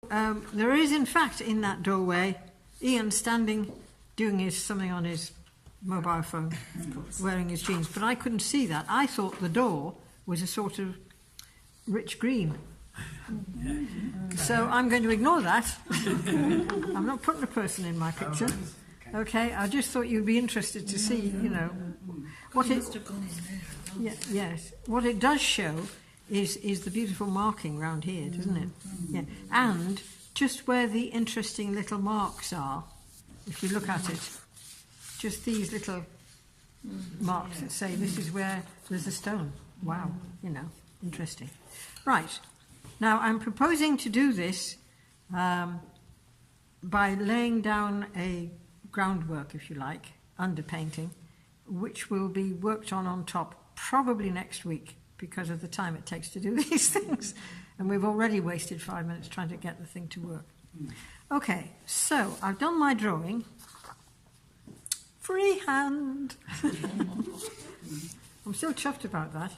there is, in fact, in that doorway, Ian standing, doing something on his mobile phone, wearing his jeans. But I couldn't see that. I thought the door was a sort of rich green. So I'm going to ignore that. I'm not putting a person in my picture. Okay, I just thought you'd be interested to see, you know, what it. Yes, what it does show is the beautiful marking round here, doesn't it? Yeah, and just where the interesting little marks are, if you look at it, just these little marks that say this is where there's a stone. Wow, you know, interesting. Right, now I'm proposing to do this by laying down a groundwork, if you like, underpainting, which will be worked on top probably next week because of the time it takes to do these things. And we've already wasted 5 minutes trying to get the thing to work. Okay, so I've done my drawing. Freehand. I'm still chuffed about that,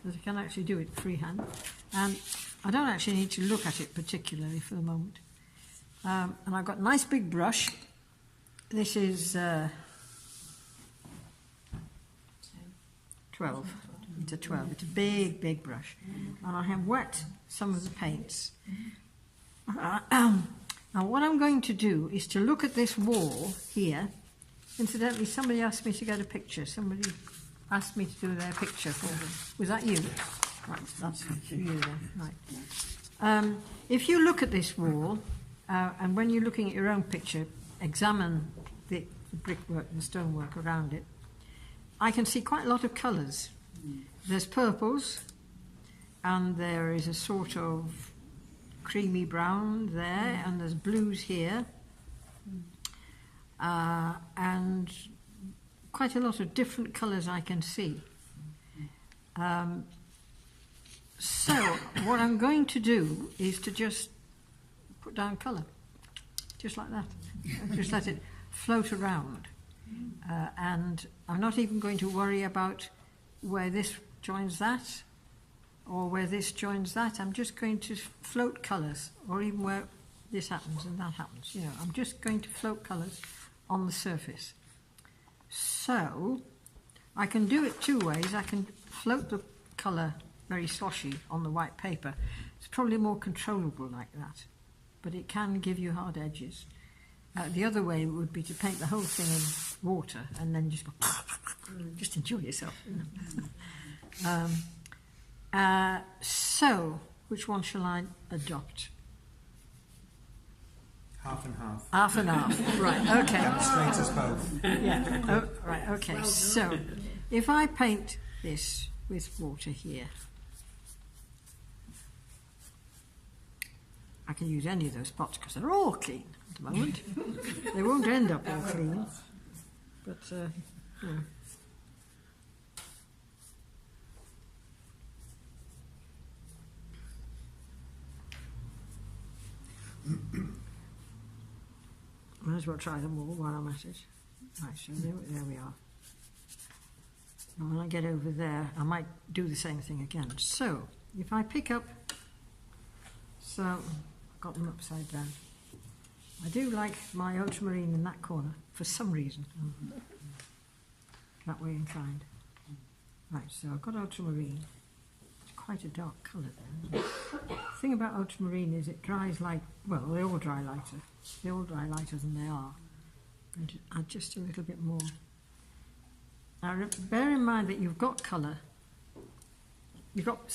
that I can actually do it freehand. And I don't actually need to look at it particularly for the moment. And I've got a nice big brush. This is 12. It's a 12. It's a big, big brush. And I have wet some of the paints. Now what I'm going to do is to look at this wall here. Incidentally, somebody asked me to get a picture. Somebody asked me to do their picture for them. Was that you? Right, that's you then. Right. If you look at this wall, and when you're looking at your own picture, examine the brickwork and the stonework around it, I can see quite a lot of colours. There's purples, and there is a sort of creamy brown there, and there's blues here, and quite a lot of different colours I can see. So what I'm going to do is to just put down colour, just like that. Just let it float around. And I'm not even going to worry about where this joins that or where this joins that. I'm just going to float colours, or even where this happens and that happens. You know, I'm just going to float colours on the surface. So I can do it two ways. I can float the colour very sloshy on the white paper. It's probably more controllable like that, but it can give you hard edges. The other way would be to paint the whole thing in water and then just go, just enjoy yourself. You know? So, which one shall I adopt? Half and half. Half and half, right, okay. Demonstrate us both. Yeah, oh, right, okay. So, if I paint this with water here, I can use any of those spots because they're all clean at the moment. They won't end up all clean, but yeah. Might as well try them all while I'm at it. Right, so there we are. And when I get over there, I might do the same thing again. So, if I pick up, so I've got them upside down. I do like my ultramarine in that corner for some reason. That way inclined. Right, so I've got ultramarine. It's quite a dark colour there. The thing about ultramarine is it dries like, well, they all dry lighter. They all dry lighter than they are. I'm going to add just a little bit more. Now bear in mind that you've got colour. You've got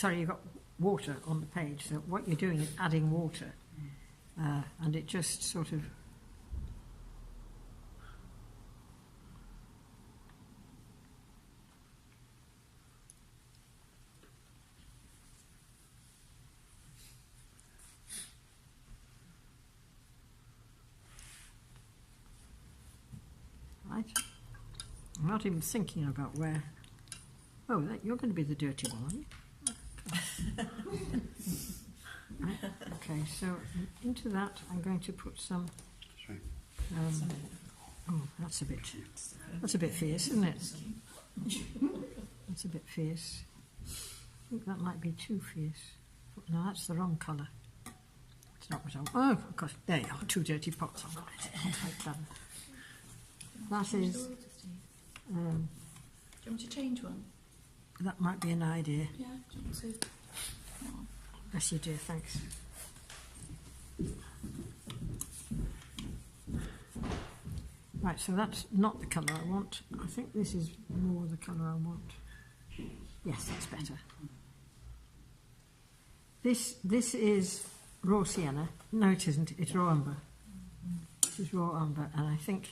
water on the page. So what you're doing is adding water, and it just sort of. Right. I'm not even thinking about where. Oh, you're going to be the dirty one, aren't you? Right. Okay, so into that I'm going to put some. Oh, that's a bit fierce, isn't it? That's a bit fierce. I think that might be too fierce. No, that's the wrong colour. It's not what I want. Oh, of course, there you are, 2 dirty pots. I've got it. Quite clever. That is, Do you want me to change one? that might be an idea. Yeah, do you want to? Yes, you do, thanks. Right, so that's not the colour I want. I think this is more the colour I want. Yes, that's better. This is raw sienna. No, it isn't. It's raw umber. This is raw umber, and I think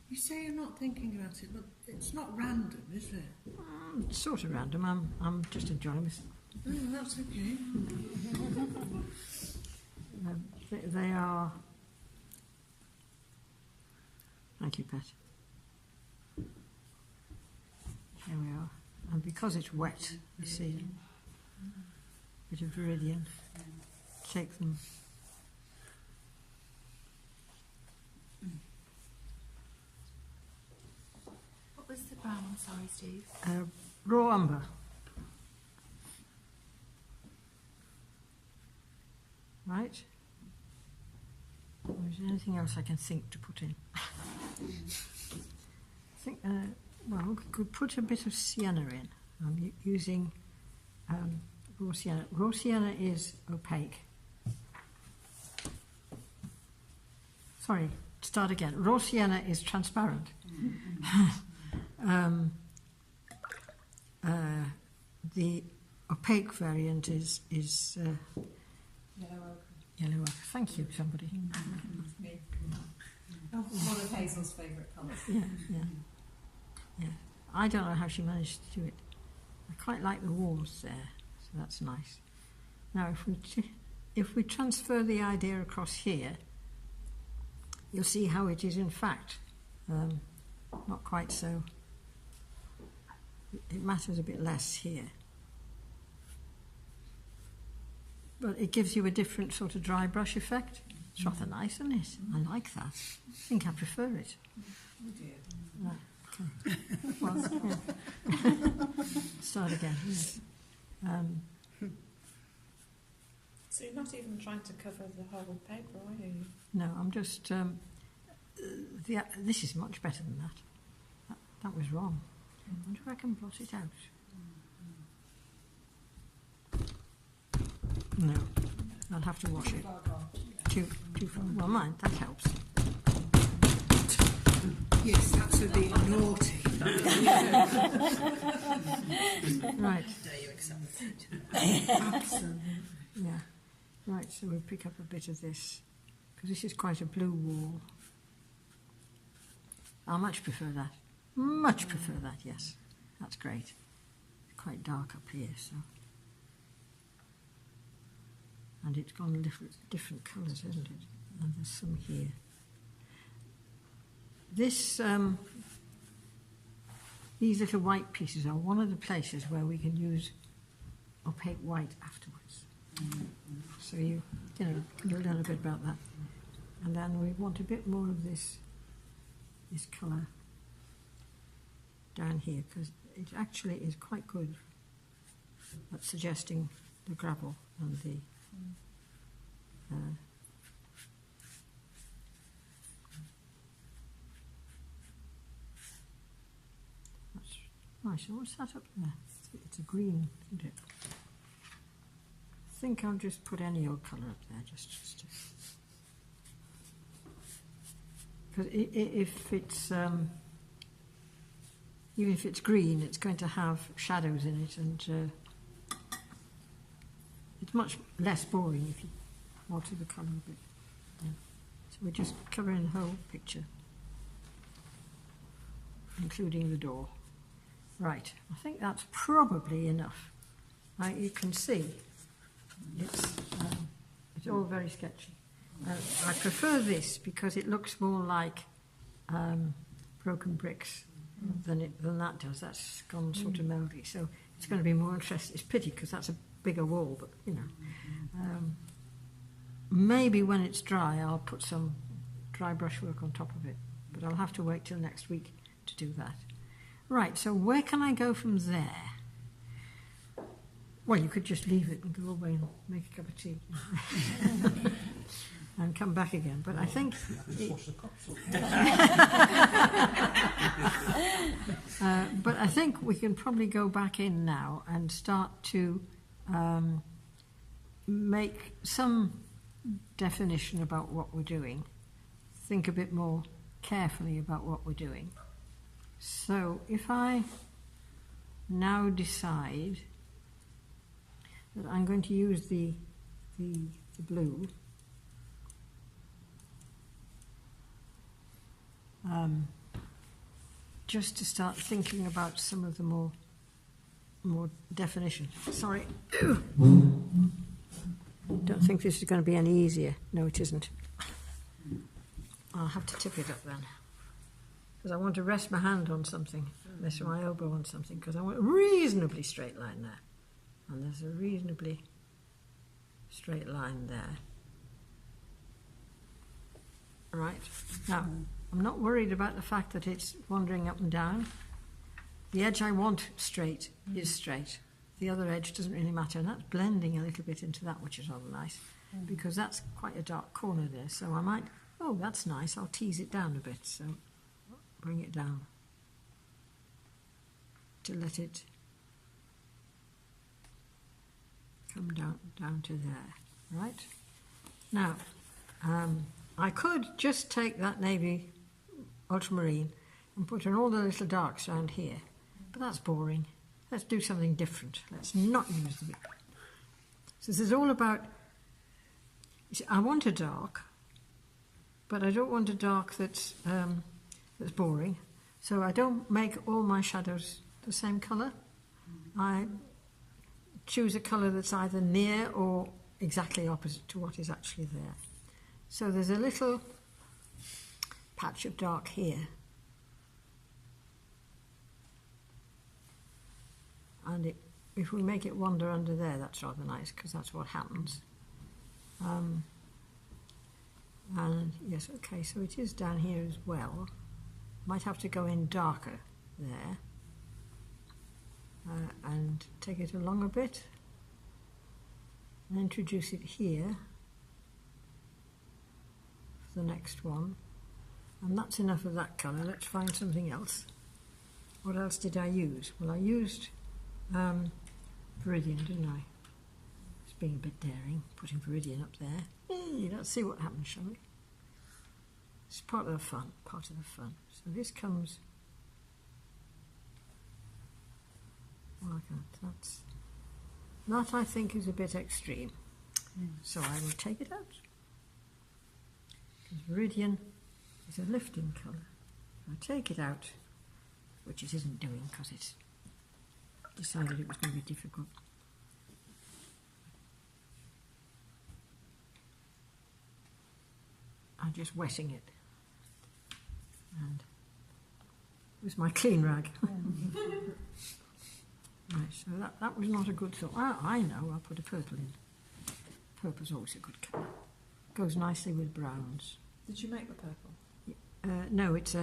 You say you're not thinking about it, but it's not random, is it? it's sort of random. I'm just enjoying this. Oh, that's okay. They are. Thank you, Pat. Here we are. And because it's wet, you see, a bit of viridian. Take them. What was the brown one? Sorry, Steve. Raw umber. Right. Or is there anything else I can think to put in? I think, well, we could put a bit of sienna in. I'm using raw sienna. Raw sienna is opaque. Sorry, start again. Raw sienna is transparent. The opaque variant is Yellow ochre. yellow ochre. Thank you, somebody. Me. Oh, one of Hazel's favourite colours. Yeah. I don't know how she managed to do it. I quite like the walls there, so that's nice. Now, if we transfer the idea across here, you'll see how it is in fact not quite so. It matters a bit less here. But it gives you a different sort of dry brush effect. It's rather nice, isn't it? I like that. I think I prefer it. Oh dear. Right, okay. Well, yeah. Start again. Yes. So you're not even trying to cover the whole paper, are you? No, I'm just. This is much better than that. That was wrong. I wonder if I can blot it out. No, I'll have to wash it. Too far. Well, mine, that helps. Yes, that's for being naughty. Right. Dare you accept it? Absolutely. Yeah. Right, so we'll pick up a bit of this, because this is quite a blue wall. I much prefer that. Much prefer that, yes. That's great. It's quite dark up here, so. And it's gone different colours, hasn't it? And there's some here. This, these little white pieces are one of the places where we can use opaque white afterwards. So you know, you'll learn a bit about that. And then we want a bit more of this colour down here, because it actually is quite good at suggesting the gravel and the that's nice. So what's that up there? It's a green, isn't it? I think I'll just put any old colour up there, just to, because if it's even if it's green, it's going to have shadows in it, and it's much less boring if you alter the colour a bit. Yeah. So we're just covering the whole picture, including the door. Right, I think that's probably enough. Now you can see it's all very sketchy. I prefer this because it looks more like broken bricks than that does. That's gone sort of mouldy, so it's going to be more interesting. It's pity because that's a bigger wall, but you know. Maybe when it's dry I'll put some dry brushwork on top of it, but I'll have to wait till next week to do that. Right, so where can I go from there? Well, you could just leave it and go away and make a cup of tea and come back again. But I think, but I think we can probably go back in now and start to make some definition about what we're doing. Think a bit more carefully about what we're doing. So if I now decide that I'm going to use the blue, just to start thinking about some of the more definition. Sorry. Don't think this is going to be any easier. No, it isn't. I'll have to tip it up then, because I want to rest my hand on something, rest my elbow on something, because I want a reasonably straight line there. And there's a reasonably straight line there. Right. Now, I'm not worried about the fact that it's wandering up and down. The edge I want straight is straight. The other edge doesn't really matter, and that's blending a little bit into that, which is rather nice, because that's quite a dark corner there. So I might, oh, that's nice, I'll tease it down a bit. So bring it down to let it come down to there, right? Now, I could just take that navy ultramarine and put in all the little darks around here, but that's boring. Let's do something different. Let's not use the... So this is all about... I want a dark, but I don't want a dark that's boring. So I don't make all my shadows the same colour. I choose a colour that's either near or exactly opposite to what is actually there. So there's a little patch of dark here. And if we make it wander under there, that's rather nice, because that's what happens. And yes, okay, so it is down here as well. Might have to go in darker there. And take it along a bit. And introduce it here for the next one. And that's enough of that colour. Let's find something else. What else did I use? Well, I used Viridian, didn't I? It's being a bit daring, putting Viridian up there. Let's see what happens, shall we? It's part of the fun, So this comes like that. That I think is a bit extreme. So I will take it out. Because Viridian is a lifting colour. I take it out, which it isn't doing because it's decided it was going to be difficult. I'm just wetting it. And with my clean rag. Right, so that was not a good thought. I know, I'll put a purple in. Purple's always a good colour. Goes nicely with browns. Did you make the purple? No, it's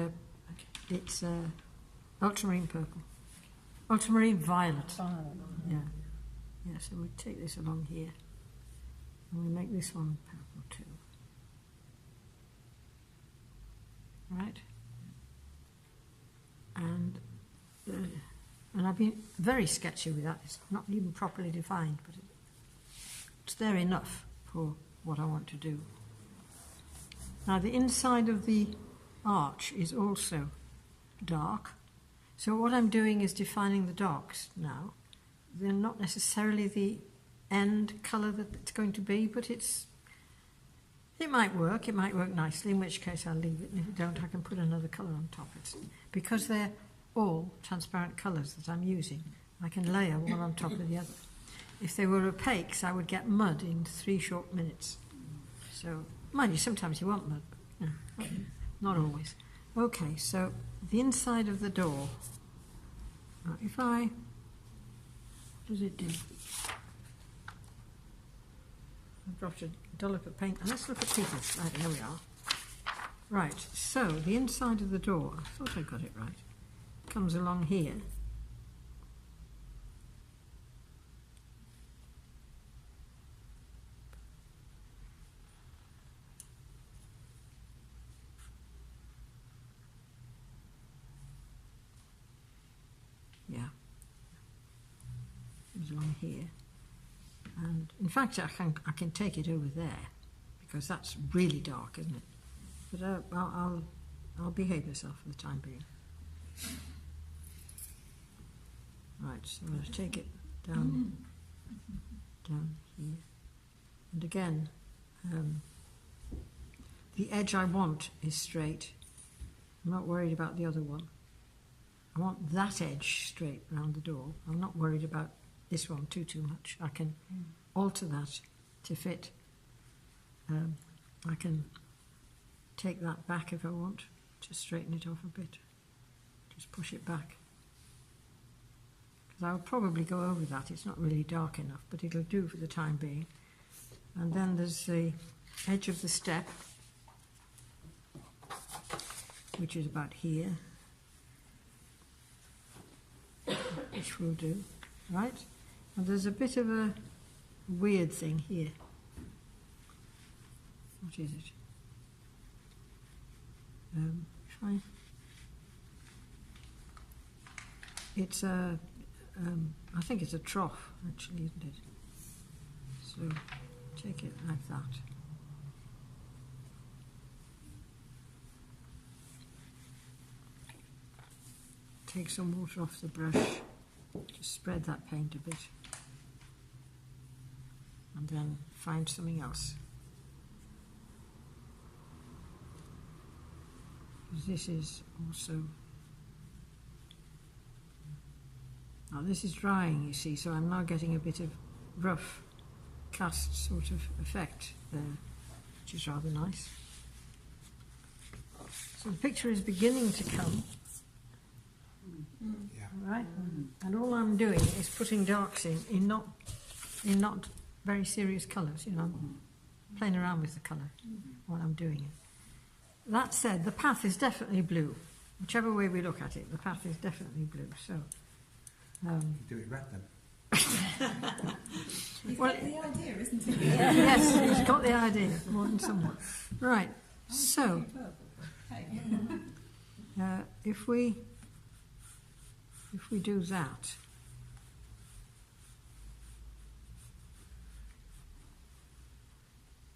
ultramarine purple. Ultramarine violet. Yeah. Yeah, so we take this along here. And we make this one purple too. Right? And I've been very sketchy with that. It's not even properly defined, but it's there enough for what I want to do. Now the inside of the arch is also dark. So what I'm doing is defining the darks now. They're not necessarily the end colour that it's going to be, but it might work nicely, in which case I'll leave it, and if it don't I can put another colour on top. Because they're all transparent colours that I'm using, I can layer one on top of the other. If they were opaques, I would get mud in 3 short minutes. So, mind you, sometimes you want mud, but not always. Okay, so the inside of the door. Now, what does it do? I've dropped a dollop of paint. And let's look at Peter's. Right, here we are. Right, so the inside of the door, I thought I got it right. comes along here. Yeah, comes along here, and in fact I can take it over there because that's really dark, isn't it? But I'll behave myself for the time being. Right, so I'm going to take it down here, and again, the edge I want is straight. I'm not worried about the other one. I want that edge straight round the door. I'm not worried about this one too much. I can alter that to fit. I can take that back if I want to straighten it off a bit. Just push it back. Because I'll probably go over that. It's not really dark enough, but it'll do for the time being. And then there's the edge of the step, which is about here, which will do, right? And there's a bit of a weird thing here. What is it? It's a, I think it's a trough, actually, isn't it? So take it like that. Take some water off the brush, just spread that paint a bit, and then find something else. This is also, now this is drying, you see, so I'm now getting a bit of rough cast sort of effect there, which is rather nice. So the picture is beginning to come. Yeah. Right, and all I'm doing is putting darks in not very serious colours. You know, I'm playing around with the colour while I'm doing it. That said, the path is definitely blue. Whichever way we look at it, the path is definitely blue. So, Do it red then. You've well, got the idea, isn't it? yes, he's got the idea more than someone. Right. So, if we do that,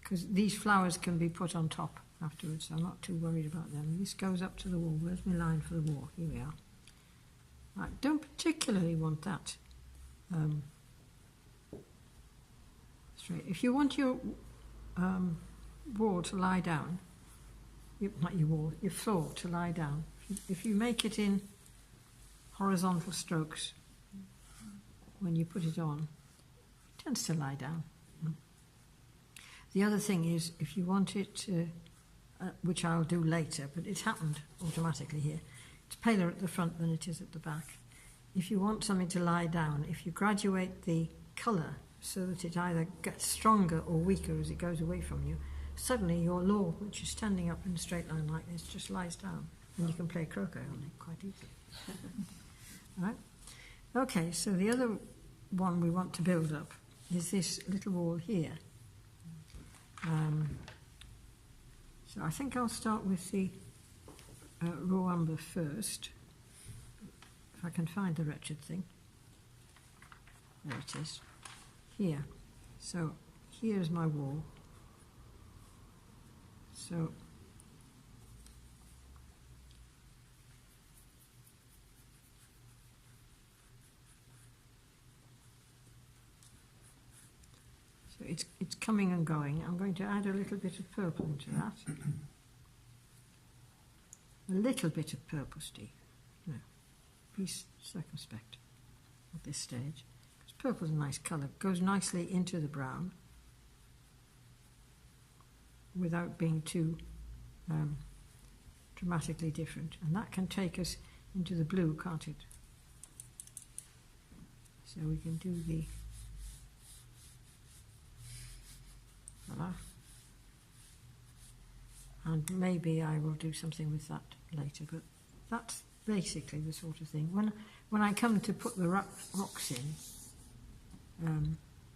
because these flowers can be put on top afterwards, so I'm not too worried about them. This goes up to the wall. Where's my line for the wall? Here we are. Right, don't particularly want that straight. If you want your wall to lie down, not your wall, your floor to lie down, if you make it in horizontal strokes when you put it on, it tends to lie down. The other thing is, if you want it to, which I'll do later, but it's happened automatically here, it's paler at the front than it is at the back. If you want something to lie down, if you graduate the colour so that it either gets stronger or weaker as it goes away from you, suddenly your law, which is standing up in a straight line like this, just lies down, and you can play croquet on it quite easily. Right? Okay, so the other one we want to build up is this little wall here. So I think I'll start with the raw umber first, if I can find the wretched thing. There it is. Here. So here's my wall. So it's coming and going. I'm going to add a little bit of purple into that. A little bit of purple, Steve. You know, be circumspect at this stage. Because purple's a nice colour. It goes nicely into the brown without being too dramatically different. And that can take us into the blue, can't it? So we can do the voila. And maybe I will do something with that later, but basically the sort of thing. When I come to put the rocks in,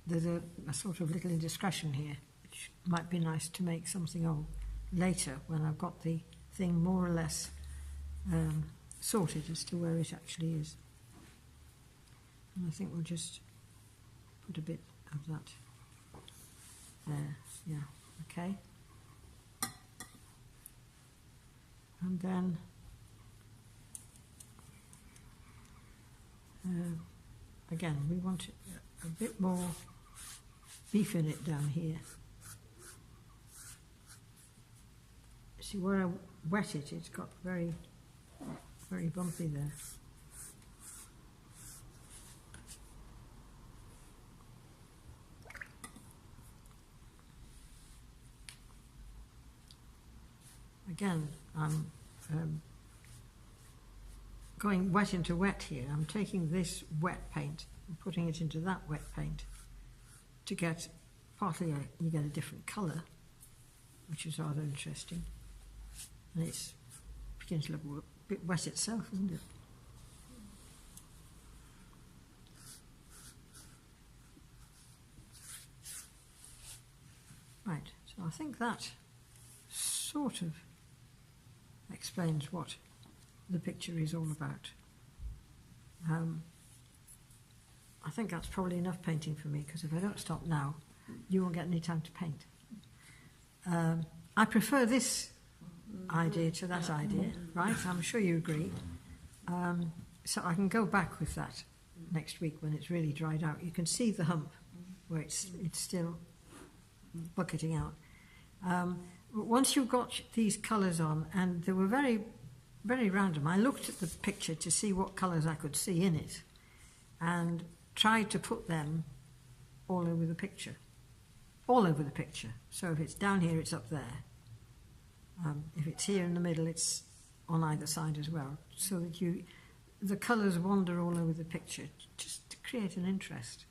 there's a sort of little indiscretion here, which might be nice to make something of later when I've got the thing more or less sorted as to where it actually is. And I think we'll just put a bit of that there. Yeah, okay. And then again, we want a bit more beef in it down here. See, where I wet it, it's got very, very bumpy there. Again, I'm going wet into wet here. I'm taking this wet paint and putting it into that wet paint to get, partly you get a different colour, which is rather interesting. And it's beginning to look a bit wet itself, isn't it? Right, so I think that sort of explains what the picture is all about. I think that's probably enough painting for me, because if I don't stop now, you won't get any time to paint. I prefer this idea to that idea, right? I'm sure you agree. So I can go back with that next week when it's really dried out. You can see the hump where it's still bucketing out. Once you've got these colours on, and they were very, very random, I looked at the picture to see what colours I could see in it and tried to put them all over the picture. All over the picture. So if it's down here, it's up there. If it's here in the middle, it's on either side as well, so that the colours wander all over the picture, just to create an interest.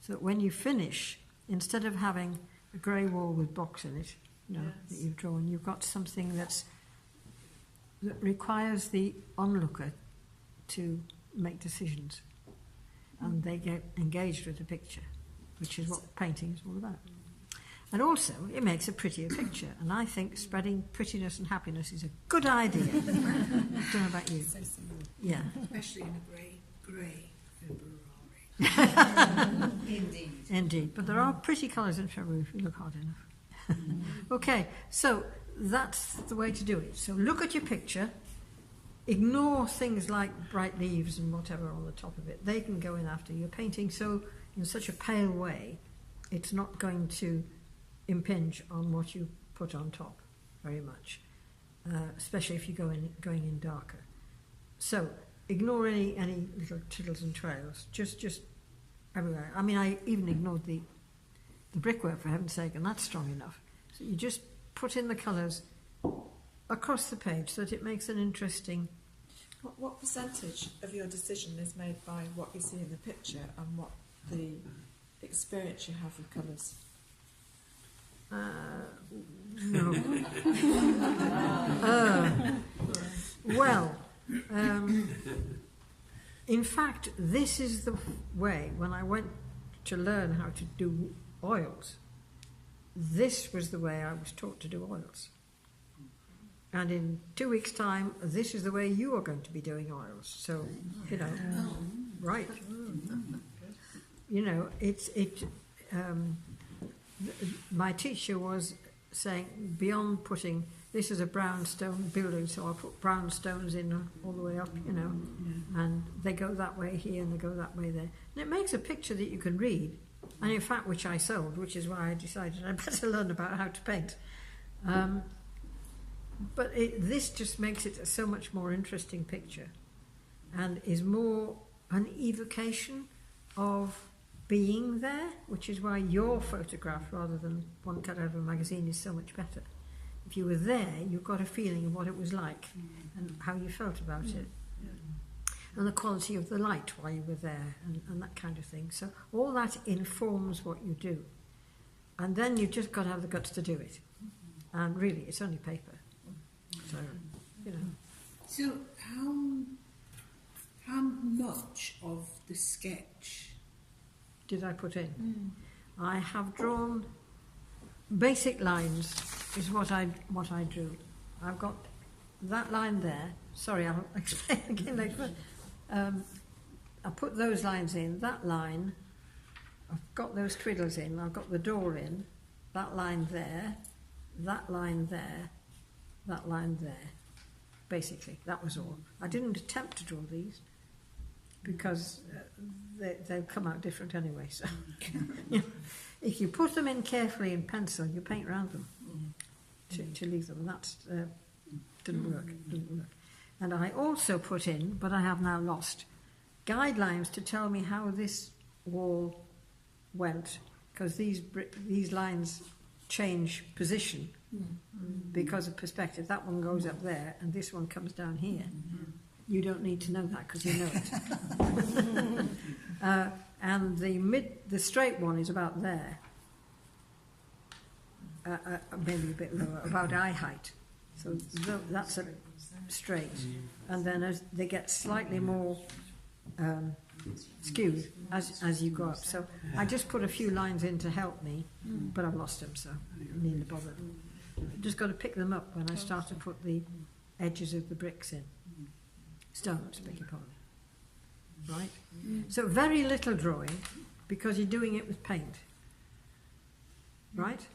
So that when you finish, instead of having a grey wall with box in it, that you've drawn, you've got something that requires the onlooker to make decisions, and they get engaged with the picture, which is what painting is all about. And also, it makes a prettier picture, and I think spreading prettiness and happiness is a good idea. I don't know about you. So simple. Yeah. Especially in a grey February. Indeed. Indeed, but there are pretty colours in February if you look hard enough. Okay, so that's the way to do it. So look at your picture, ignore things like bright leaves and whatever on the top of it. They can go in after. You're painting so in such a pale way, it's not going to impinge on what you put on top very much, especially if you're going in darker. So ignore any little tiddles and trails, just everywhere. I mean, I even ignored the brickwork, for heaven's sake, and that's strong enough. So you just put in the colours across the page so that it makes an interesting... What percentage of your decision is made by what you see in the picture and what the experience you have with colours? No. Well, in fact, this is the way, when I went to learn how to do oils, this was the way I was taught to do oils. And in 2 weeks' time, this is the way you are going to be doing oils. So, right. My teacher was saying, beyond putting, this is a brownstone building, so I'll put brown stones in all the way up, and they go that way here and they go that way there. And it makes a picture that you can read, and in fact, which I sold, which is why I decided I'd better learn about how to paint. But this just makes it a so much more interesting picture, and is more an evocation of being there, which is why your photograph, rather than one cut out of a magazine, is so much better. If you were there, you got a feeling of what it was like and how you felt about it, and the quality of the light while you were there, and that kind of thing. So all that informs what you do, and then you've just got to have the guts to do it. And really, it's only paper, so So how much of the sketch? Did I put in? I have drawn basic lines is what I drew. I've got that line there. Sorry, I'll explain again later. I put those lines in. That line, I've got those twiddles in. I've got the door in. That line there. That line there. That line there. Basically, that was all. I didn't attempt to draw these because they'll come out different anyway. So, if you put them in carefully in pencil, you paint around them to leave them. That didn't work. And I also put in, but I have now lost, guidelines to tell me how this wall went, because these lines change position because of perspective. That one goes up there, and this one comes down here. You don't need to know that because you know it. And the straight one is about there, maybe a bit lower, about eye height. So that's a straight. And then as they get slightly more skewed as you go up. So I just put a few lines in to help me, but I've lost them, so I don't need to bother. Just got to pick them up when I start to put the edges of the bricks in. Stones, beg your pardon. Right? So very little drawing, because you're doing it with paint. Right?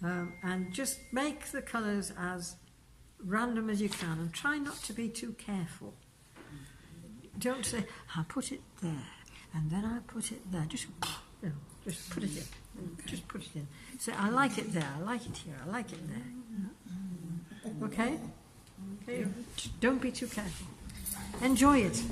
And just make the colours as random as you can, and try not to be too careful. Don't say, I put it there, and then I put it there. Just put it in. Just put it in. Say, I like it there, I like it here, I like it there. Okay? Okay? Don't be too careful. Enjoy it.